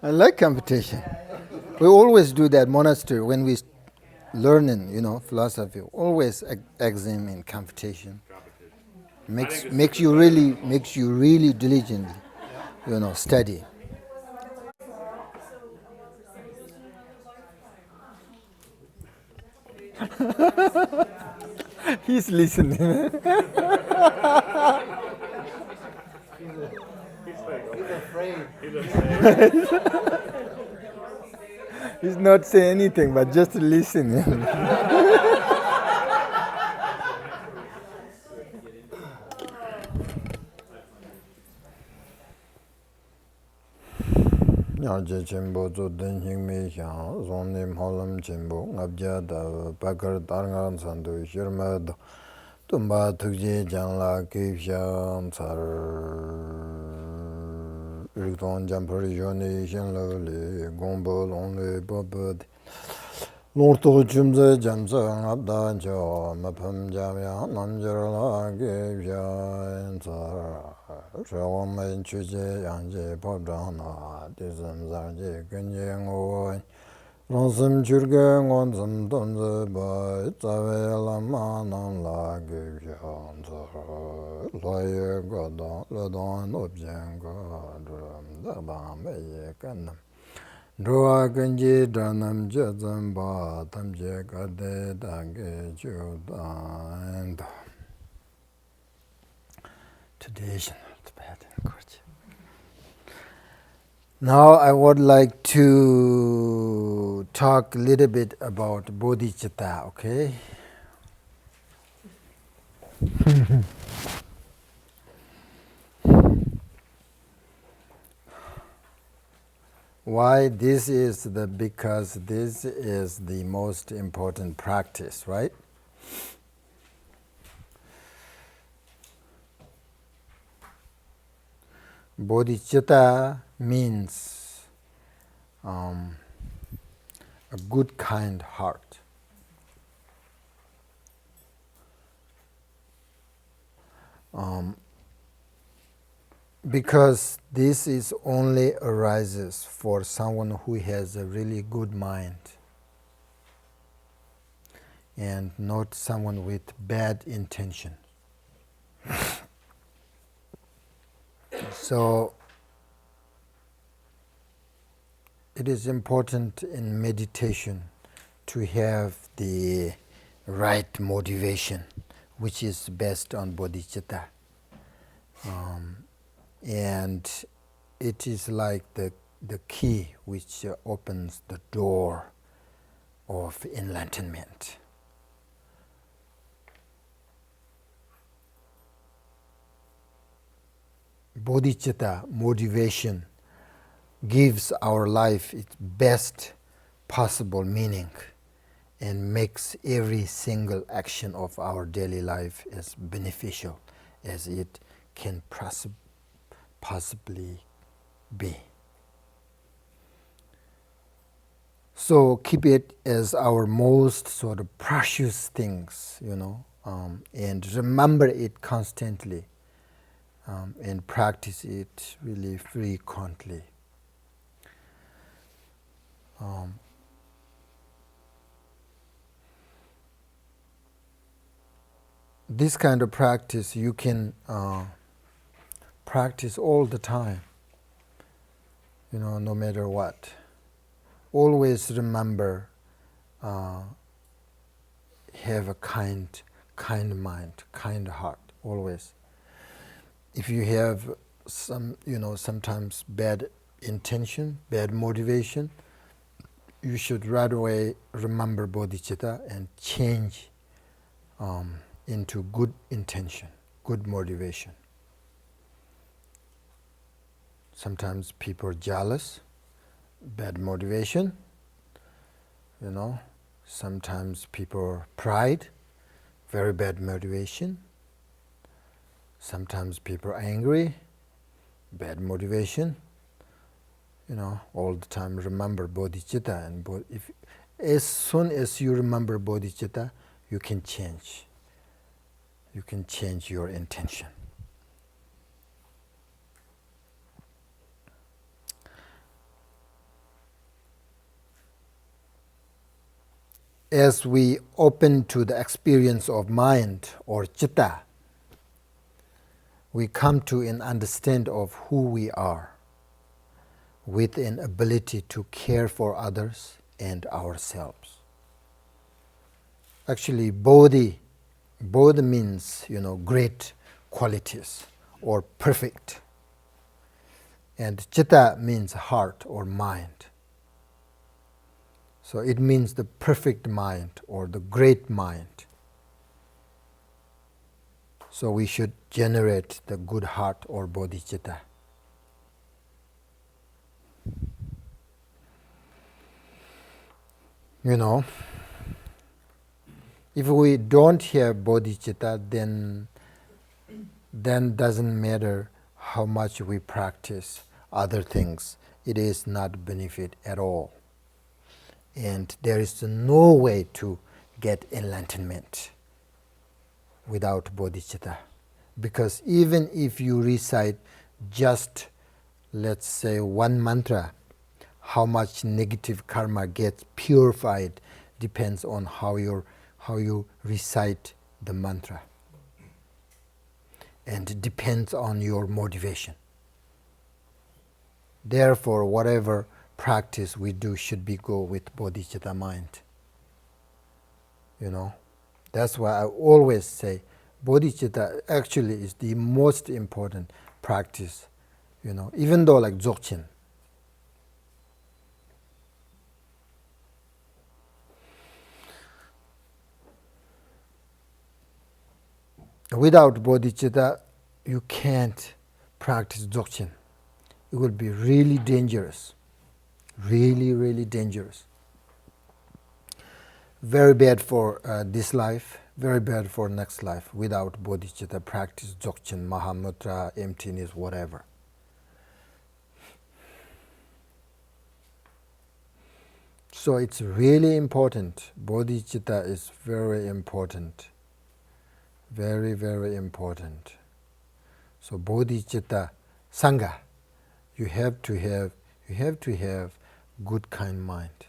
I like competition. We always do that monastery when we learning, philosophy. Always exam in competition. Makes you really diligently, study. He's listening. He's not saying anything, but just listening. Nyingma Longchen Nyingtik Nyingma Longchen Nyingtik tumba tukje janla kipshan tsar rikton jampar yoni shenlo le gombo longle babad lorto chumze jamsa ngabda jo mapam jamya namjar la kipshan tsar shawamay chuje yanje pabdana dizam zarje ganye ngoy Ransam churga ngonzam donza bai tsawe lama nam la givyan zara loye godan lodan objen godram dardam eye kanam Drua ganji dranam jazam ba tamje gade dange judan. Traditional Tibetan culture. Now I would like to talk a little bit about bodhicitta, okay? Why this is because this is the most important practice, right? Bodhicitta means a good, kind heart. Because this is only arises for someone who has a really good mind and not someone with bad intention. So it is important in meditation to have the right motivation, which is based on bodhicitta. And it is like the key which opens the door of enlightenment. Bodhicitta, motivation, gives our life its best possible meaning and makes every single action of our daily life as beneficial as it can possibly be. So keep it as our most sort of precious things, and remember it constantly, and practice it really frequently. This kind of practice you can practice all the time, no matter what. Always remember, have a kind mind, kind heart, always. If you have sometimes bad intention, bad motivation, you should right away remember bodhicitta and change into good intention, good motivation. Sometimes people are jealous, bad motivation, Sometimes people are pride, very bad motivation. Sometimes people are angry, bad motivation. All the time remember bodhicitta, and as soon as you remember bodhicitta, you can change. You can change your intention. as we open to the experience of mind or citta, we come to an understand of who we are with an ability to care for others and ourselves. Actually, bodhi means, great qualities or perfect. And citta means heart or mind. So it means the perfect mind or the great mind. So we should generate the good heart or bodhicitta. If we don't have bodhicitta, then doesn't matter how much we practice other things. It is not benefit at all. And there is no way to get enlightenment without bodhicitta. Because even if you recite just, let's say, one mantra, how much negative karma gets purified depends on how you recite the mantra. And it depends on your motivation. Therefore, whatever practice we do should be go with bodhicitta mind. That's why I always say bodhicitta actually is the most important practice. Even though like Dzogchen. Without bodhicitta, you can't practice Dzogchen. It will be really dangerous. Really, really dangerous. Very bad for this life, very bad for next life. Without bodhicitta, practice Dzogchen, Mahamudra, emptiness, whatever. So it's really important. Bodhicitta is very important. Very, very important. So bodhicitta sangha, you have to have good kind mind,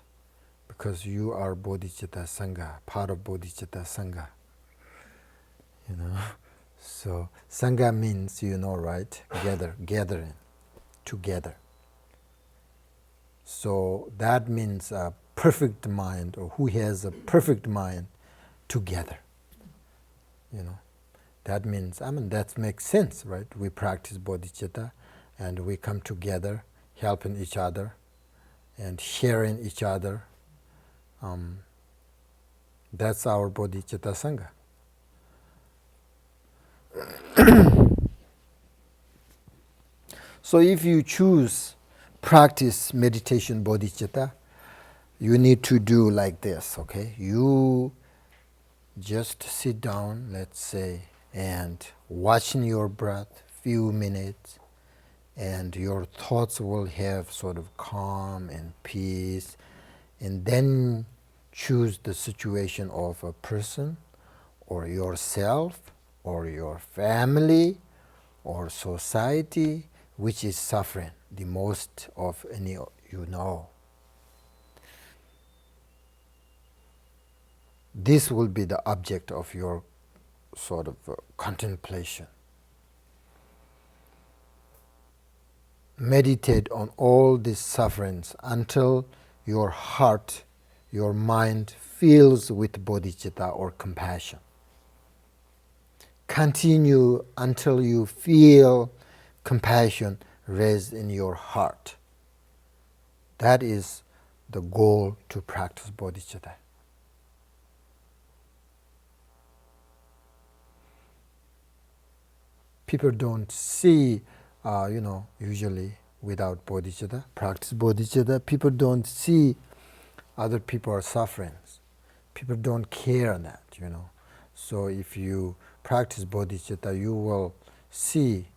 because you are bodhicitta sangha, part of bodhicitta sangha. So sangha means, right? Gathering, together. So that means a perfect mind, or who has a perfect mind together. That means, that makes sense, right? We practice bodhicitta and we come together, helping each other and sharing each other. That's our bodhicitta sangha. So if you choose practice meditation bodhicitta, you need to do like this, okay? You just sit down, let's say, and watching your breath few minutes, and your thoughts will have sort of calm and peace, and then choose the situation of a person or yourself or your family or society which is suffering the most of any This will be the object of your sort of contemplation. Meditate on all these sufferings until your heart, your mind fills with bodhicitta or compassion. Continue until you feel compassion raised in your heart. That is the goal to practice bodhicitta. People don't see, usually without bodhicitta, practice bodhicitta, people don't see other people are suffering. People don't care on that, So if you practice bodhicitta, you will see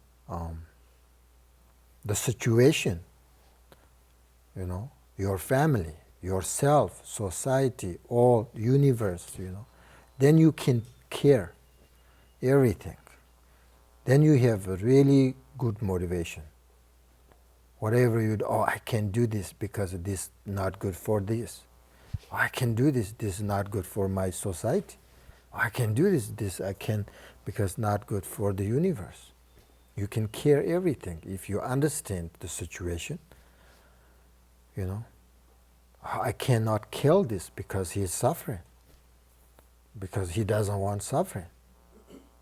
the situation, your family, yourself, society, all universe, Then you can care everything. Then you have a really good motivation. Whatever I can do this because this not good for this. I can do this. This is not good for my society. I can do this. This I can because not good for the universe. You can care everything if you understand the situation. You know, I cannot kill this because he is suffering. Because he doesn't want suffering.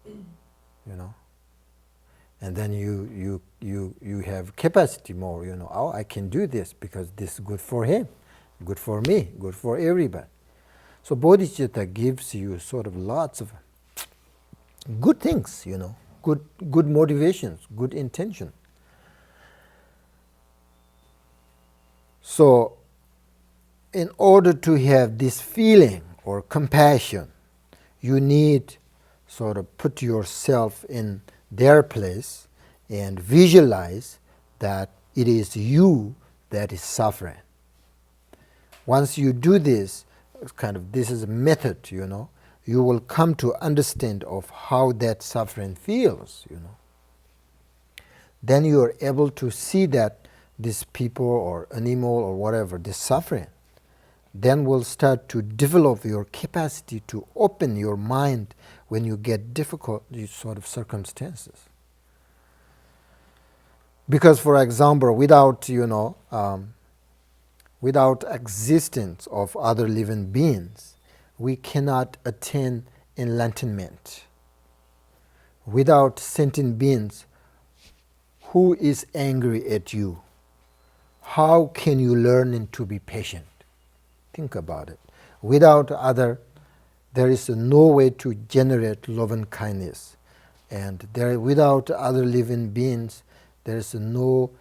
You know. And then you have capacity more. You know, oh, I can do this because this is good for him, good for me, good for everybody. So bodhicitta gives you sort of lots of good things, you know, good motivations, good intention. So in order to have this feeling or compassion, you need sort of put yourself in their place and visualize that it is you that is suffering. Once you do this, this is a method, you know, you will come to understand of how that suffering feels, you know. Then you are able to see that this people or animal or whatever, this suffering, then will start to develop your capacity to open your mind when you get difficult sort of circumstances. Because, for example, without, you know, without existence of other living beings, we cannot attain enlightenment. Without sentient beings, who is angry at you? How can you learn to be patient? Think about it. Without other, there is no way to generate love and kindness. And without other living beings, there is no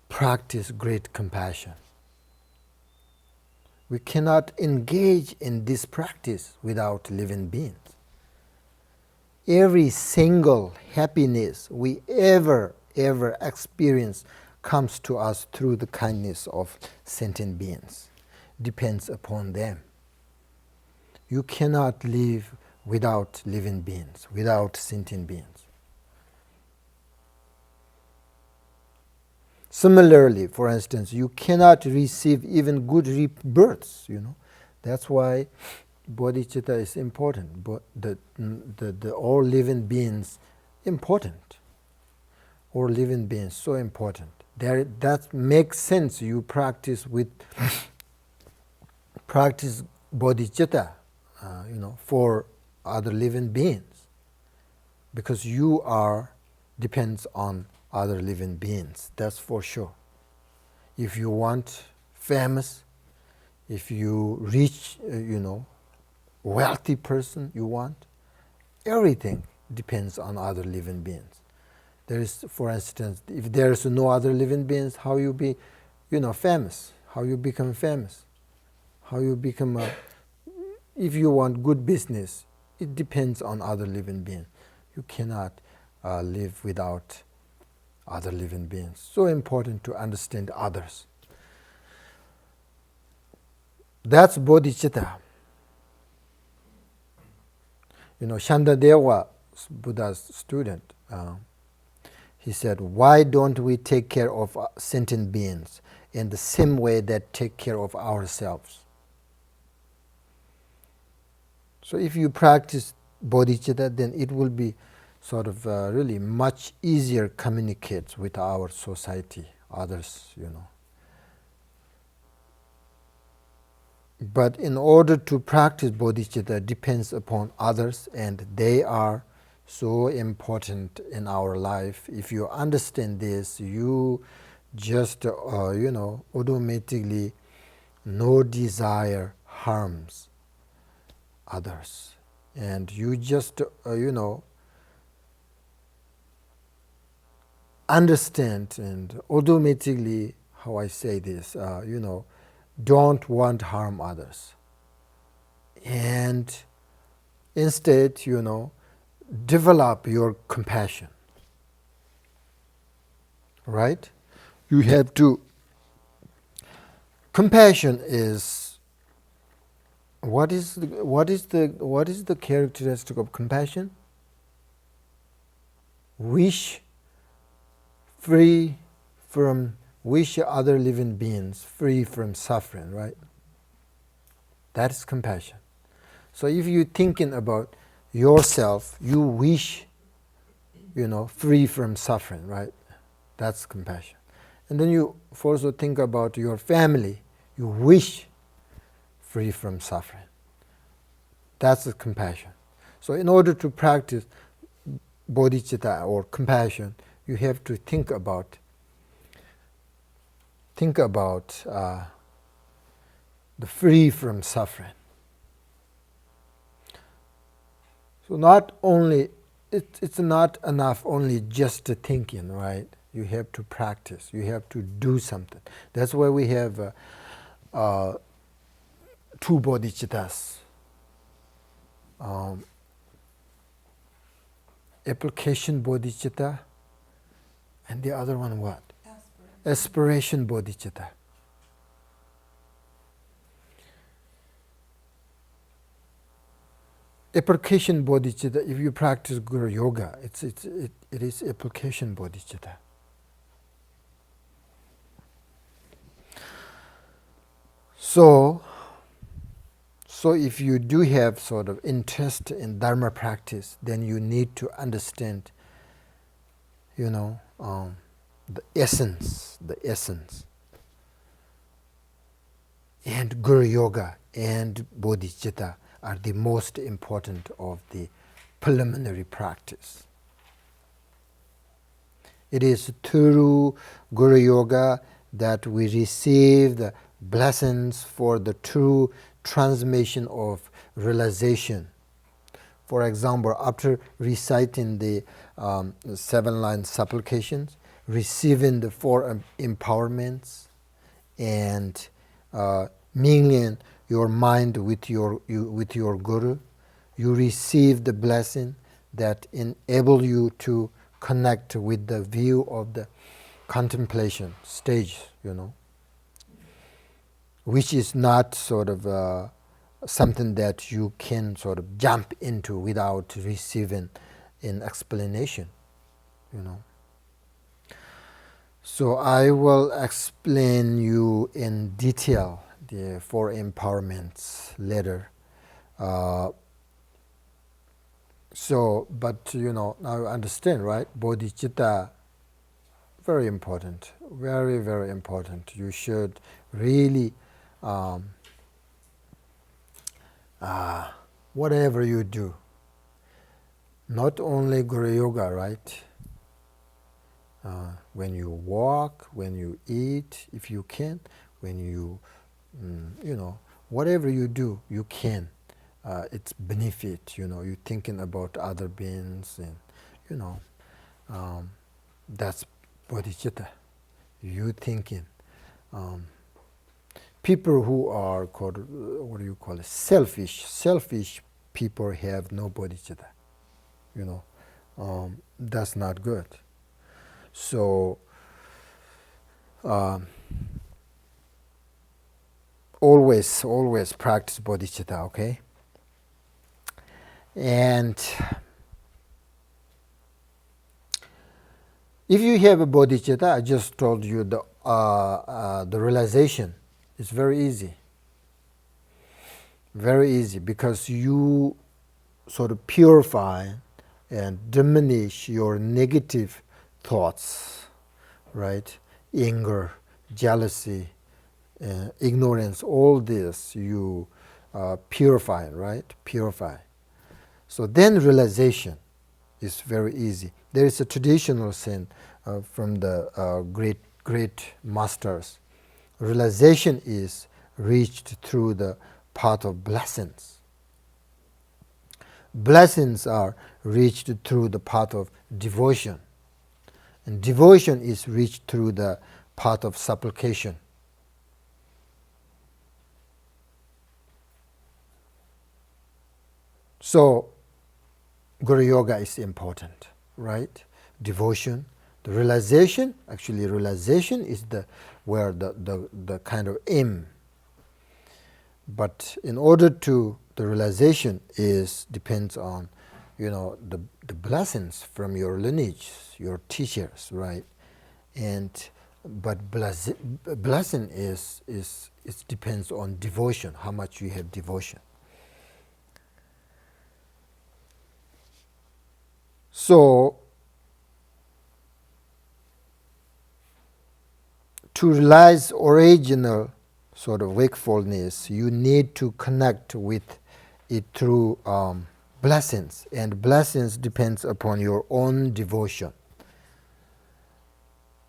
practice great compassion. We cannot engage in this practice without living beings. Every single happiness we ever experience comes to us through the kindness of sentient beings. Depends upon them. You cannot live without living beings, without sentient beings. Similarly, for instance, you cannot receive even good rebirths, you know. That's why bodhicitta is important. But the all living beings important. All living beings so important. That makes sense. You practice bodhicitta, you know, for other living beings, because you depends on other living beings. That's for sure. If you want famous, if you reach, you know, wealthy person you want, everything depends on other living beings. There is, for instance, if there is no other living beings, how you be, you know, famous? How you become famous? How you become if you want good business, it depends on other living beings. You cannot live without other living beings. So important to understand others. That's bodhicitta. You know, Shandadewa, Buddha's student, he said, why don't we take care of sentient beings in the same way that take care of ourselves? So if you practice bodhicitta, then it will be sort of really much easier communicate with our society, others, you know. But in order to practice bodhicitta depends upon others, and they are so important in our life. If you understand this, you just, you know, automatically no desire harms others. And you just, you know, understand and automatically, how I say this, you know, don't want to harm others. And instead, you know, develop your compassion. Right? You have to, compassion is, what is the characteristic of compassion? Wish other living beings free from suffering, right? That is compassion. So if you're thinking about yourself, you wish, free from suffering, right? That's compassion. And then you also think about your family, you wish free from suffering. That's the compassion. So in order to practice bodhicitta or compassion, you have to think about the free from suffering. So not only it's not enough only just thinking, right? You have to practice. You have to do something. That's why we have two bodhicittas. Application bodhicitta, and the other one what? Aspiration bodhicitta. Application bodhicitta, if you practice Guru Yoga, it is application bodhicitta. So if you do have sort of interest in Dharma practice, then you need to understand, the essence. And Guru Yoga and bodhicitta are the most important of the preliminary practice. It is through Guru Yoga that we receive the blessings for the true transmission of realization. For example, after reciting the 7-line supplications, receiving the 4 empowerments, and mingling your mind with your Guru, you receive the blessing that enable you to connect with the view of the contemplation stage, which is not sort of something that you can sort of jump into without receiving an explanation, So I will explain you in detail the 4 empowerments later. But now you understand, right? Bodhicitta, very important, very, very important. You should really, whatever you do, not only Guru Yoga, right? When you walk, when you eat, if you can, when you, whatever you do, you can. It's benefit, you're thinking about other beings, and, that's bodhicitta. You thinking. People who are called, what do you call it, selfish people have no bodhicitta, that's not good. So always practice bodhicitta, okay? And if you have a bodhicitta, I just told you the realization is very easy. Very easy, because you sort of purify and diminish your negative thoughts, right? Anger, jealousy, ignorance, all this you purify, right? Purify. So then realization is very easy. There is a traditional saying from the great masters. Realization is reached through the path of blessings. Blessings are reached through the path of devotion. And devotion is reached through the path of supplication. So Guru Yoga is important, right? Devotion, the realization. Actually, realization is where the kind of aim. But in order to, the realization depends on, the blessings from your lineage, your teachers, right? And but blessing is it depends on devotion, how much you have devotion. So to realize original sort of wakefulness, you need to connect with it through blessings, and blessings depends upon your own devotion.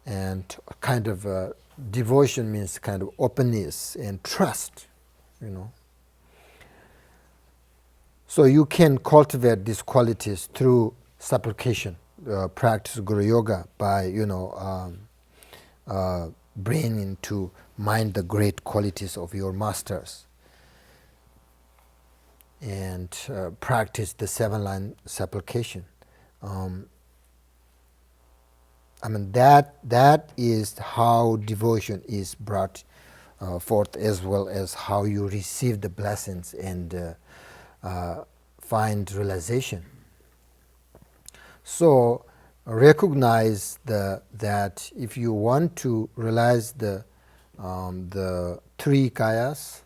And kind of devotion means kind of openness and trust, you know. So you can cultivate these qualities through supplication, practice Guru Yoga by, bringing to mind the great qualities of your masters, and practice the 7-line supplication. That is how devotion is brought forth, as well as how you receive the blessings and find realization. So recognize that if you want to realize the three kayas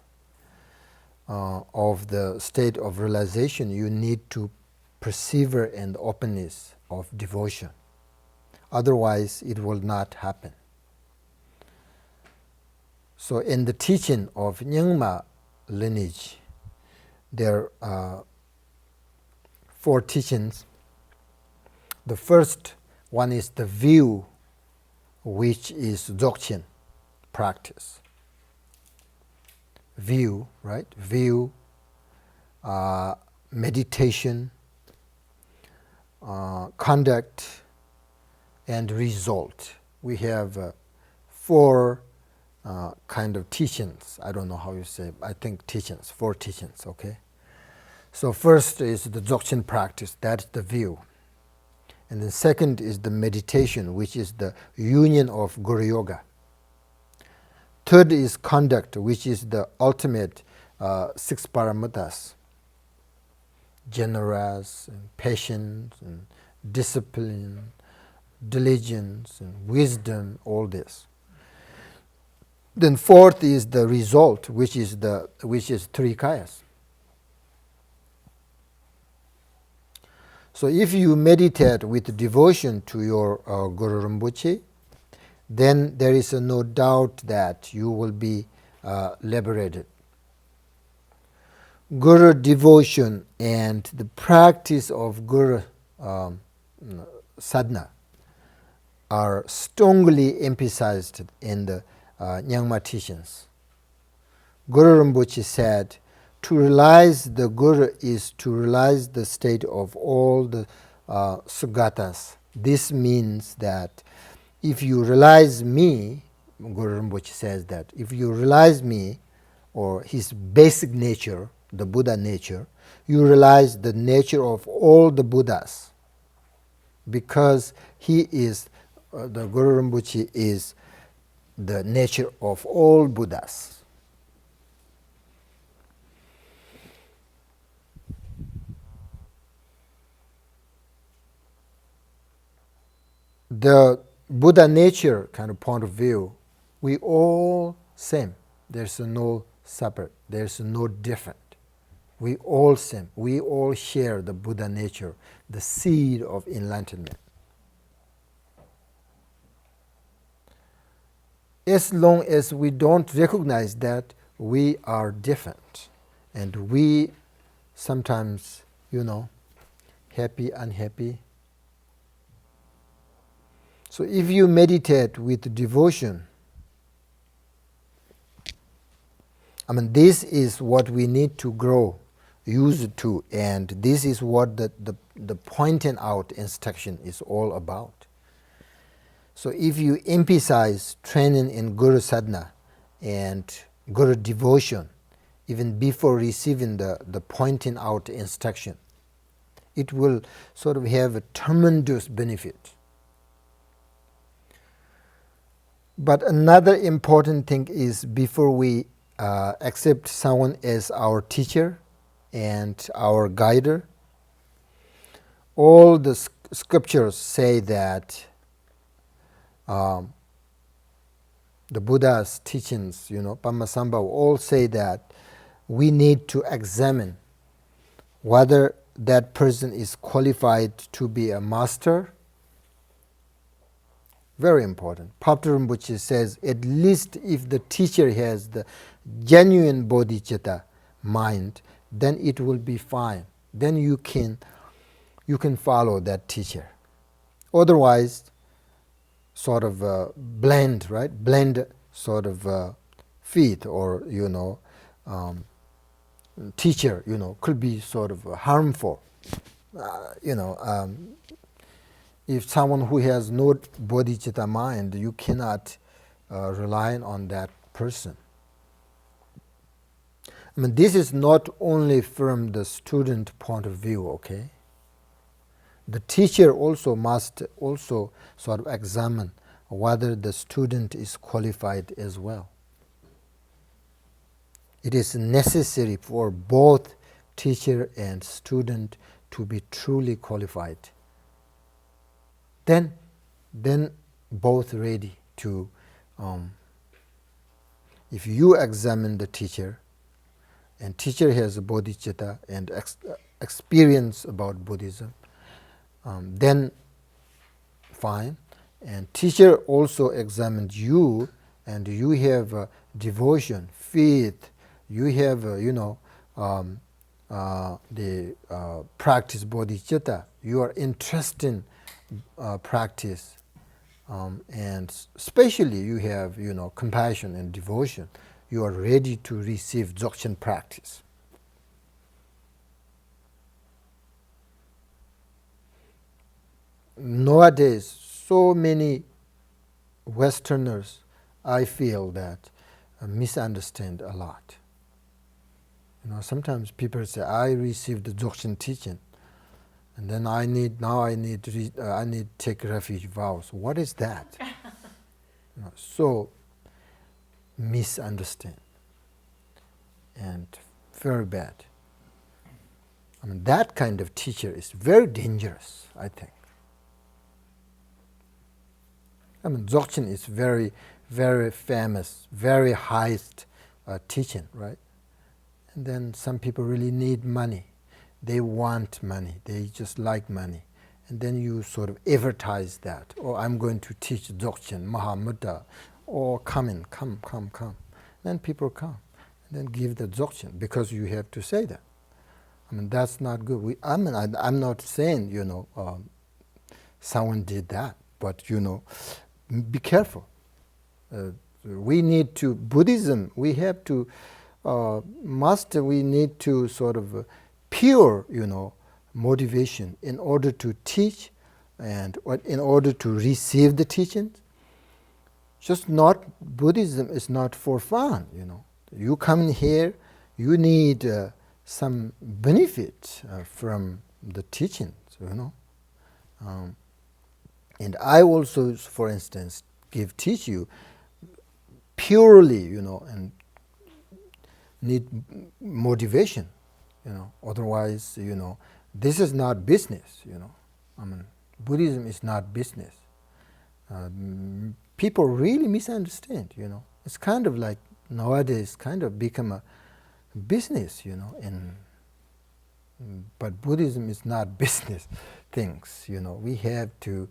of the state of realization, you need to persevere in the openness of devotion. Otherwise, it will not happen. So in the teaching of Nyingma lineage, there are 4 teachings. The first one is the view, which is Dzogchen practice. View, right? View, meditation, conduct, and result. We have 4 kind of teachings. I don't know how you say, I think teachings, 4 teachings, okay? So first is the Dzogchen practice, that's the view. And then second is the meditation, which is the union of Guru Yoga. Third is conduct, which is the ultimate 6 paramitas. Generous, and patience, and discipline, diligence, and wisdom, all this. Then fourth is the result, which is 3 kayas. So if you meditate with devotion to your Guru Rinpoche, then there is no doubt that you will be liberated. Guru devotion and the practice of Guru sadhana are strongly emphasized in the Nyingma teachings. Guru Rinpoche said, to realize the Guru is to realize the state of all the Sugatas. This means that if you realize me, Guru Rinpoche says that, if you realize me, or his basic nature, the Buddha nature, you realize the nature of all the Buddhas. Because he is, the Guru Rinpoche is the nature of all Buddhas. The Buddha nature kind of point of view, we all same. There's no separate. There's no different. We all same. We all share the Buddha nature, the seed of enlightenment. As long as we don't recognize that we are different, and we sometimes, happy, unhappy. So if you meditate with devotion, this is what we need to grow used to, and this is what the pointing out instruction is all about. So if you emphasize training in Guru sadhana and Guru devotion, even before receiving the pointing out instruction, it will sort of have a tremendous benefit. But another important thing is, before we accept someone as our teacher and our guider, all the scriptures say that the Buddha's teachings, Padmasambhava, all say that we need to examine whether that person is qualified to be a master. Very important. Pabta Rinpoche says, at least if the teacher has the genuine bodhicitta mind, then it will be fine. Then you can follow that teacher. Otherwise, sort of blend, right? Blend sort of feet or, teacher, could be sort of harmful. If someone who has no bodhicitta mind, you cannot rely on that person. I mean, this is not only from the student point of view, okay? The teacher also must also sort of examine whether the student is qualified as well. It is necessary for both teacher and student to be truly qualified. Then both ready to, if you examine the teacher, and teacher has a bodhicitta and experience about Buddhism, then fine. And teacher also examined you, and you have devotion, faith, you have, the practice bodhicitta, you are interested in practice, and especially you have, compassion and devotion, you are ready to receive Dzogchen practice. Nowadays, so many Westerners, I feel that misunderstand a lot. Sometimes people say, I received the Dzogchen teaching, and then I need to take refuge vows. What is that? So misunderstand, and very bad. I mean, that kind of teacher is very dangerous, I think. I mean, Dzogchen is very, very famous, very highest teaching, right? And then some people really need money. They want money. They just like money. And then you sort of advertise that. Oh, I'm going to teach Dzogchen, Mahamudra. Oh, come. Then people come. And then give the Dzogchen because you have to say that. I mean, that's not good. I'm not saying, someone did that. But, be careful. We need to, Buddhism, we have to, we need to sort of pure, motivation in order to teach and in order to receive the teachings. Just not, Buddhism is not for fun, You come in here, you need some benefit from the teachings, and I also, for instance, teach you purely, and need motivation, Otherwise, this is not business, I mean, Buddhism is not business. People really misunderstand, It's kind of like nowadays, kind of become a business, but Buddhism is not business things, We have to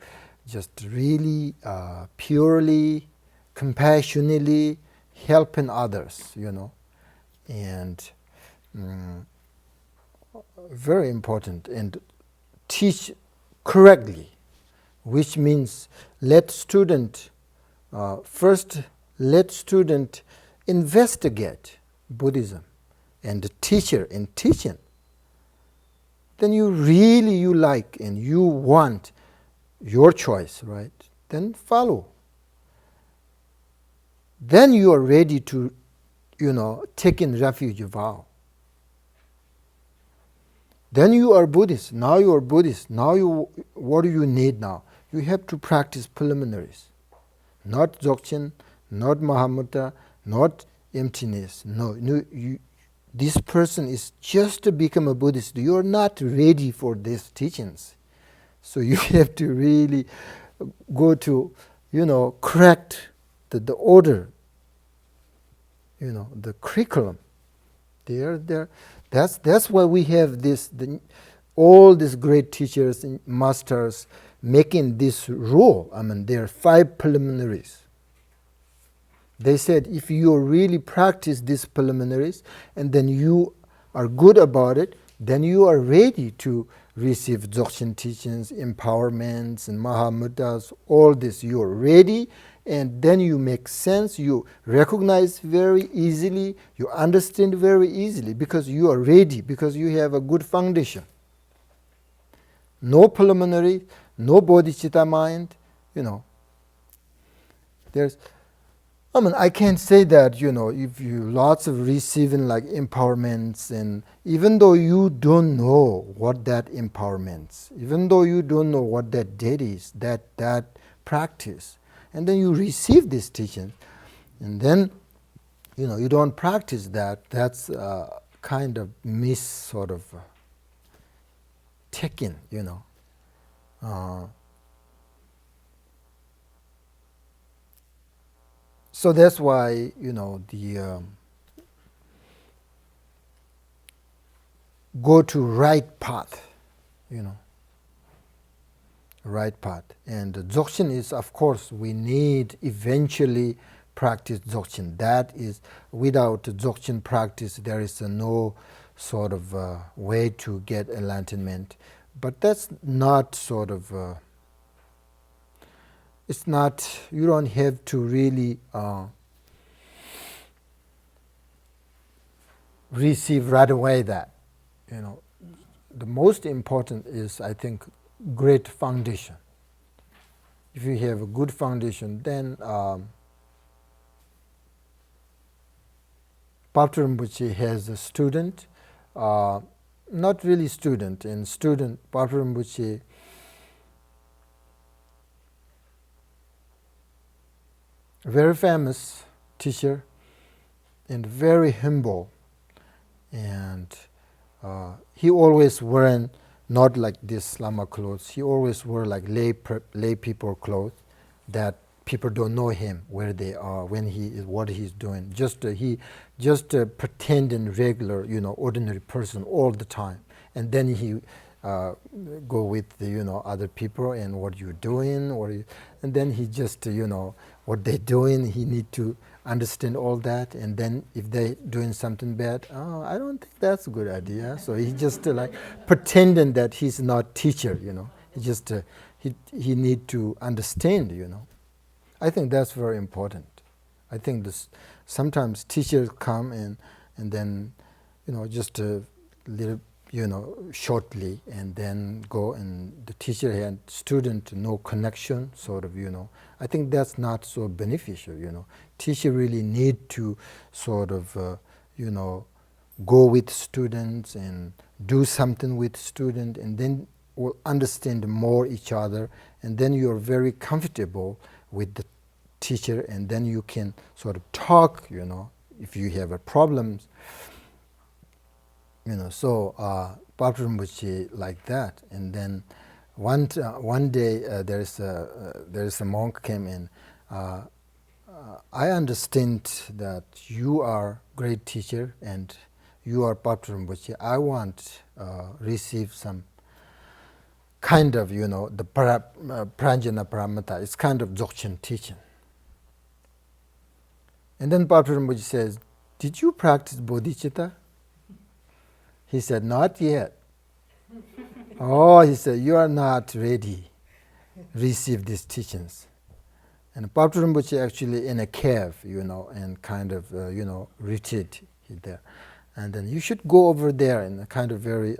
just really purely, compassionately helping others, and very important, and teach correctly, which means let student investigate Buddhism and the teacher in teaching. Then you like and you want your choice, right? Then follow. Then you are ready to, take in refuge vow. Then you are Buddhist. Now you are Buddhist. Now what do you need now? You have to practice preliminaries. Not Dzogchen, not Mahamudra, not emptiness. No, this person is just to become a Buddhist. You are not ready for these teachings. So you have to really go to, correct the order, the curriculum. That's why we have all these great teachers and masters making this rule. I mean, there are 5 preliminaries. They said if you really practice these preliminaries and then you are good about it, then you are ready to receive Dzogchen teachings, empowerments, and Mahamudras, all this. You are ready, and then you make sense, you recognize very easily, you understand very easily, because you are ready, because you have a good foundation. No preliminary, no bodhicitta mind, I can't say that, if you lots of receiving like empowerments, and even though you don't know what that empowerments, even though you don't know what that deed is, that practice, and then you receive this teaching, and then, you don't practice that, that's kind of sort of taking, So that's why, the go to right path, right path. And Dzogchen is, of course, we need eventually practice Dzogchen. That is, without Dzogchen practice, there is no sort of way to get enlightenment. But that's not sort of, it's not, you don't have to really receive right away that. The most important is, I think, great foundation. If you have a good foundation, then Patrul Rinpoche has a student, not really student, and student Patrul Rinpoche very famous teacher and very humble, and he always wearing not like this lama clothes. He always wore like lay people clothes that people don't know him where they are, when he is, what he's doing. He pretending regular, ordinary person all the time, and then he go with the other people and what you're doing, and then he just what they're doing. He need to understand all that, and then if they're doing something bad, I don't think that's a good idea. So he just like pretending that he's not teacher. He just he need to understand. I think that's very important. I think sometimes teachers come and then just a little shortly, and then go, and the teacher and student no connection, sort of. I think that's not so beneficial. Teacher really need to sort of go with students and do something with student, and then will understand more each other, and then you're very comfortable with the teacher, and then you can sort of talk, if you have a problems. So Patrul Rinpoche like that. And then one day there is a monk came in. I understand that you are great teacher and you are Patrul Rinpoche. I want receive some kind of the Pranjana Paramita. It's kind of Dzogchen teaching. And then Patrul Rinpoche says, "Did you practice bodhicitta?" He said, "Not yet." Oh, he said, "You are not ready. Receive these teachings." And Patrul Rinpoche actually in a cave, and kind of, retreat there. And then you should go over there in a kind of very,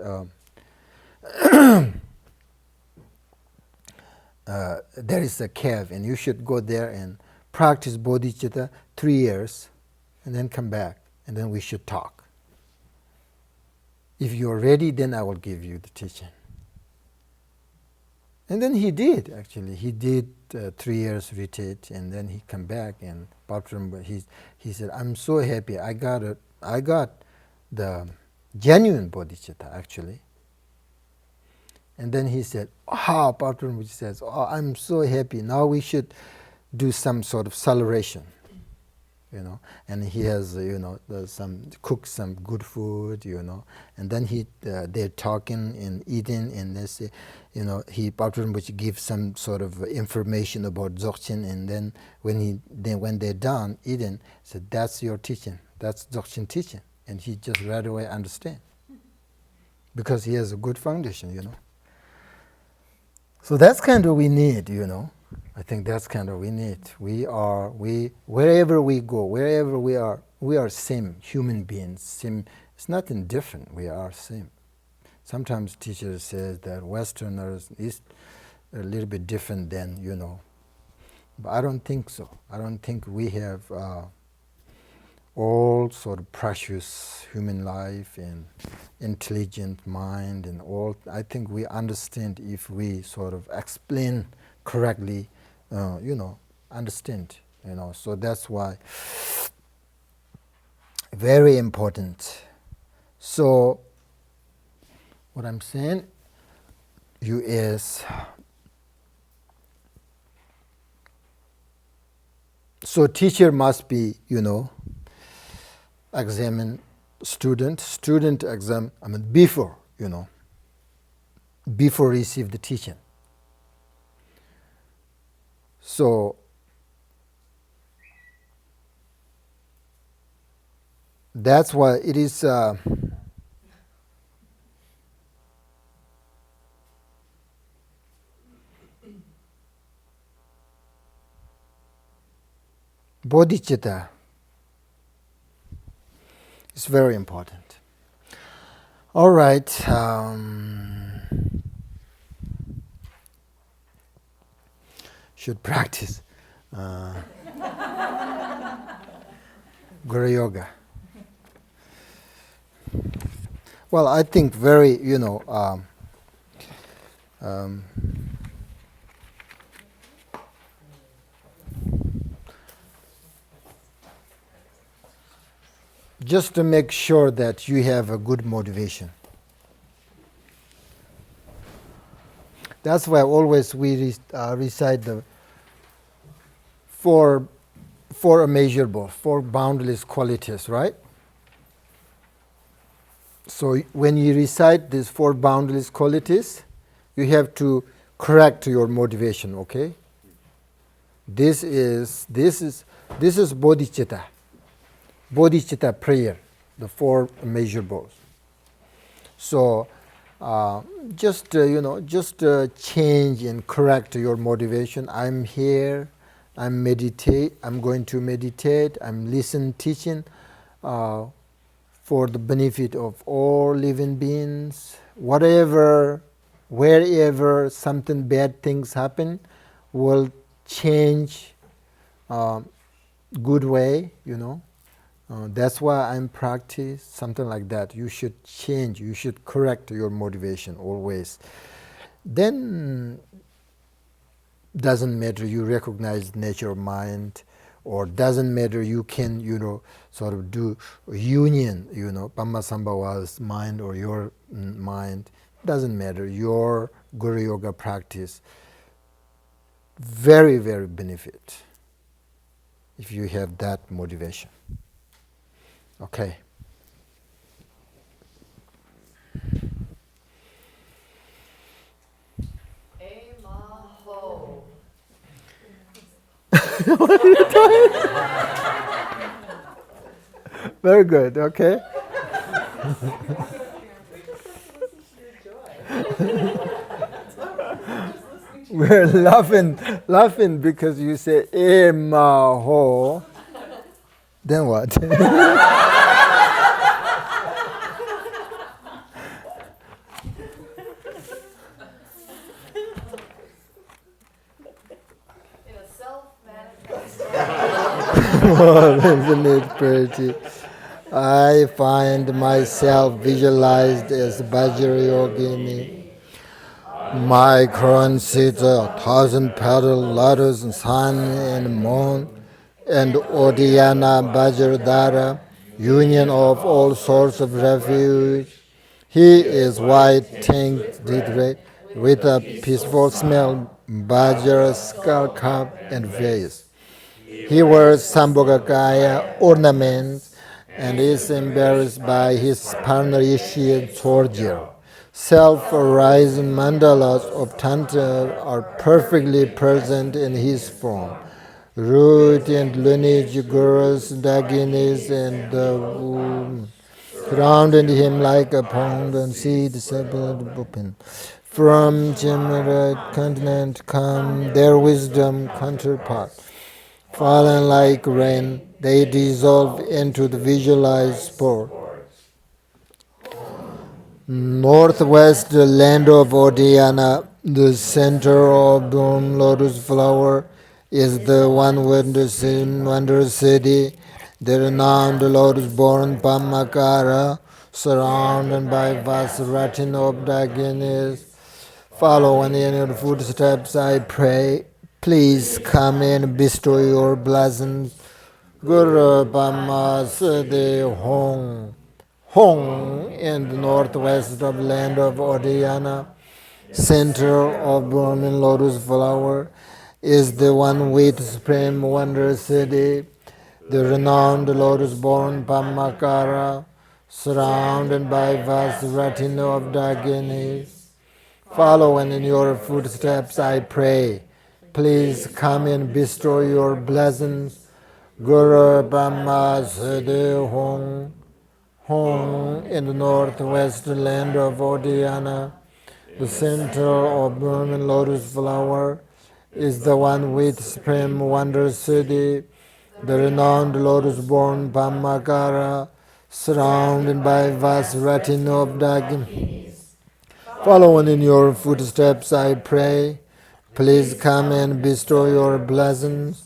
there is a cave, and you should go there and practice bodhicitta 3 years, and then come back, and then we should talk. If you're ready, then I will give you the teaching. And then he did, actually. He did 3 years retreat, and then he come back, and he said, "I'm so happy. I got the genuine bodhicitta, actually." And then he said, Patrul Rinpoche says, "Oh, I'm so happy. Now we should do some sort of celebration, and he has, cook some good food, and then they're talking and eating, and they say, he Patrul Rinpoche gives some sort of information about Dzogchen, and then when they're done eating, said, that's your teaching, that's Dzogchen teaching, and he just right away understand, because he has a good foundation, So that's kind of we need, I think that's kind of we need. Wherever we go, wherever we are same human beings. Same. It's nothing different. We are same. Sometimes teachers say that Westerners is a little bit different than, but I don't think so. I don't think we have all sort of precious human life and intelligent mind and all. I think we understand if we sort of explain correctly, understand, So that's why very important. So what I'm saying you is, so teacher must be, examine student exam, before, before receive the teaching. So that's why it is bodhicitta is very important. All right. Should practice Guru Yoga. Well, I think very, just to make sure that you have a good motivation. That's why always we recite the four immeasurable, four boundless qualities, right? So when you recite these four boundless qualities, you have to correct your motivation, okay? This is bodhicitta. Bodhicitta prayer, the four immeasurables. So just change and correct your motivation. I'm here, I'm going to meditate, I'm listening, teaching for the benefit of all living beings. Wherever something bad things happen, will change good way, That's why I'm practice, something like that. You should change, you should correct your motivation always. Then doesn't matter you recognize nature of mind, or doesn't matter you can, sort of do union, Pammasambhava's mind or your mind. Doesn't matter. Your Guru Yoga practice, very, very benefit if you have that motivation. Okay. Amaho. What are you doing? Very good. Okay. We're laughing because you say Emaho. Then what? Isn't it pretty? I find myself visualized as Vajrayogini. My crown sits 1,000-petal lotus, sun and moon, and Odhyana Vajradhara, union of all sorts of refuge. He is white, tinged with a peaceful smell, Bajra, skull cap, and vase. He wears Sambhogakaya ornaments and is embarrassed by his Parnarishya soldier. Self-arising mandalas of Tantra are perfectly present in his form. Root and lineage gurus, daginis, and the womb surrounded him like a pond and seed separated open. From Chimera continent come their wisdom counterpart. Fallen like rain, they dissolve into the visualized sport. Northwest, the land of Odiyana, the center of the lotus flower, is the one wonder city, the renowned lotus-born Pamakara, surrounded by vast retinue of daginis. Follow in your footsteps, I pray. Please come and bestow your blessings. Guru Pama Siddhi Hong. Hong in the northwest of land of Odiyana, center of Burman lotus flower, is the one with supreme wonder city, the renowned lotus-born Pamakara, surrounded by vast retinue of daginis. Follow in your footsteps, I pray. Please come and bestow your blessings. Guru Brahma Siddhi Hong. Hong in the northwest land of Odiyana, the center of burning lotus flower, is the one with supreme wonder city, the renowned lotus-born Pamakara, surrounded by vast retinue of dagim. Following in your footsteps, I pray. Please come and bestow your blessings.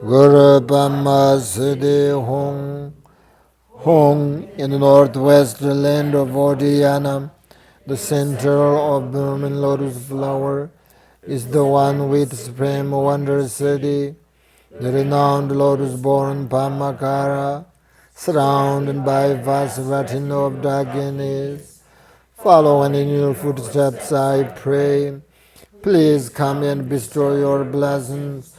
Guru Brahma Siddhi Hong. Hong in the northwest land of Odiyana, the center of Burman lotus flower, is the one with supreme wonder city, the renowned lotus-born Pamakara, surrounded by vast retinue of daginis. Following in your footsteps, I pray. Please come and bestow your blessings.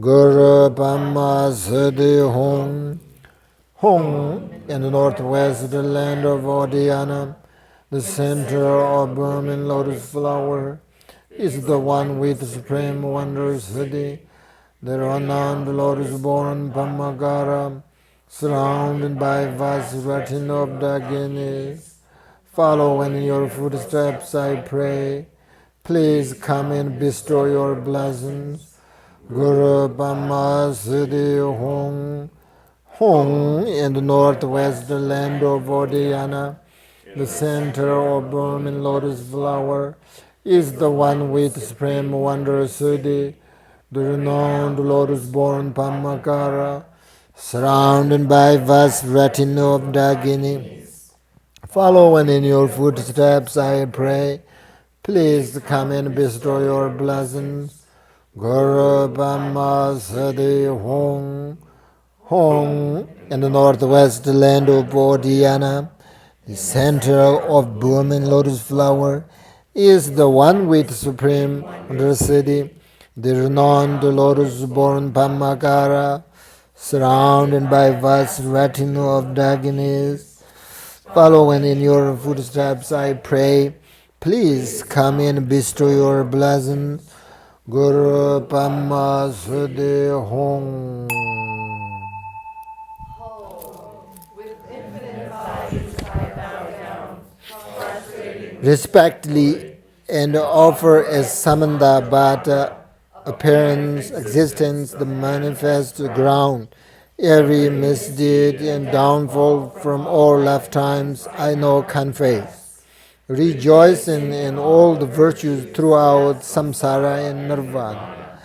Guru Brahma Siddhi Hong. Hong in the northwest land of Odiyana, the center of burning lotus flower, is the one with supreme wonder city, the renowned lotus-born Pamakara, surrounded by vast retinue of daginis. Follow in your footsteps, I pray. Please come and bestow your blessings. Guru Brahma Siddhi Hong. Hong in the northwest land of Odiyana, the center of burning lotus flower, is the one with supreme wonder city, the renowned lotus-born Pamakara, surrounded by vast retinue of dagini. Following in your footsteps, I pray. Please come and bestow your blessings. Guru Brahma Siddhi Hong. Hong in the northwest land of Bodhiana, the center of blooming lotus flower, is the one with supreme city, the renowned lotus-born Pamakara, surrounded by vast retinue of daginis. Following in your footsteps, I pray. Please come and bestow your blessings. Guru Brahma Siddhi Hong. Respectfully and offer as samanda but appearance, existence, the manifest ground, every misdeed and downfall from all lifetimes I know confess. Rejoicing in all the virtues throughout samsara and nirvana.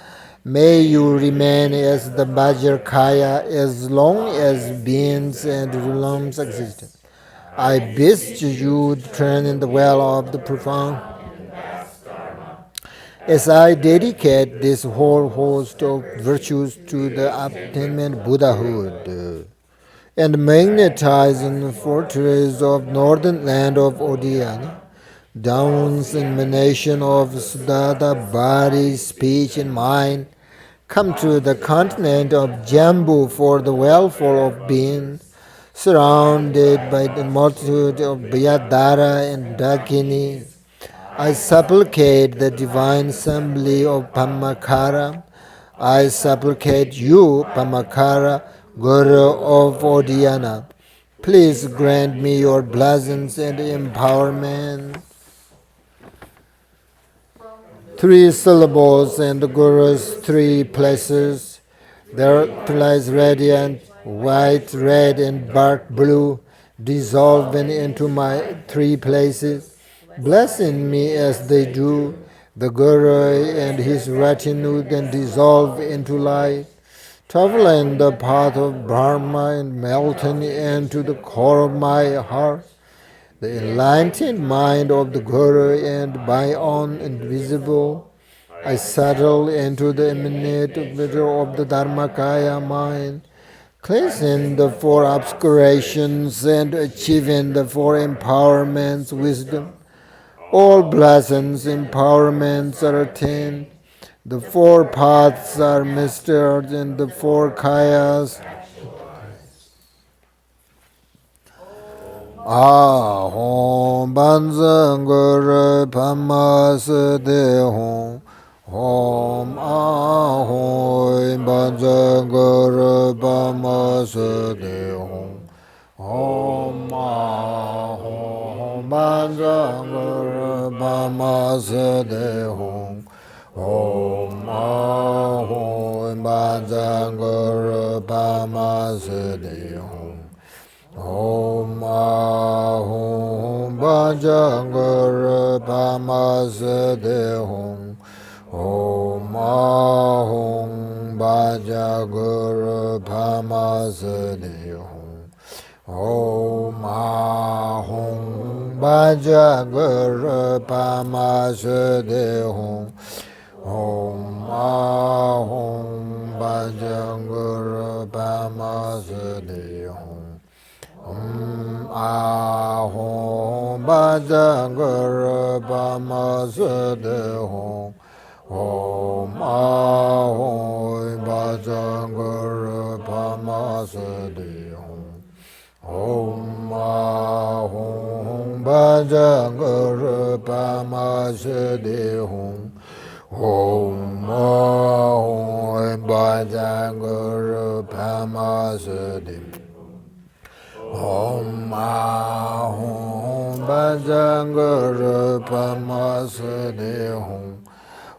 May you remain as the Vajrakaya as long as beings and realms exist. I beseech you to turn in the well of the profound. As I dedicate this whole host of virtues to the attainment Buddhahood and magnetizing fortress of northern land of Odiyana, Down's emanation of Suddhata, body, speech, and mind, come to the continent of Jambu for the welfare of beings, surrounded by the multitude of Vyadhara and Dakini. I supplicate the divine assembly of Pamakara. I supplicate you, Pamakara, Guru of Odhyana. Please grant me your blessings and empowerment. 3 syllables and the Guru's 3 places. There lies radiant, white, red, and dark blue, dissolving into my 3 places, blessing me as they do. The Guru and his retinue then dissolve into light, traveling the path of Brahma and melting into the core of my heart. The enlightened mind of the Guru and my own invisible, I settle into the immanent middle of the Dharmakaya mind, cleansing the 4 obscurations and achieving the 4 empowerments, wisdom. All blessings, empowerments are attained. The 4 paths are mastered and the 4 kayas. Ahom banzang guru pamas de hom. Om ahom banzang guru pamas de hom. Om ahom banzang guru pamas de hom. Om ahom banzang guru pamas de hom. Om ahom bhajang guru pamas de hom. Om ahom bhajang guru pamas de hom. Om ahom bhajang guru pamas de hom. Om ahom bhajang guru pamas de hom. Om ahom bhajang guru pamas de hom. Om ahom bhajang guru pamas de hom. Om ahom bhajang guru pamas de hom. Om ahom bhajang guru pamas de hom. Om ahom bhajang guru pamas de hom.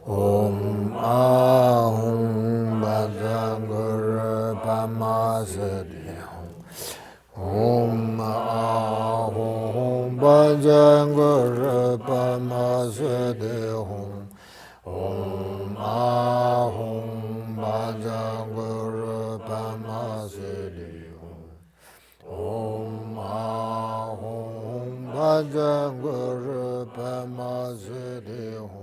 Om ahom bhajang guru pamas de hom. Om ahom bhajang guru pamas de hom. Om ahom bhajang guru pamas de hom. Om ahom bhajang guru pamas de hom.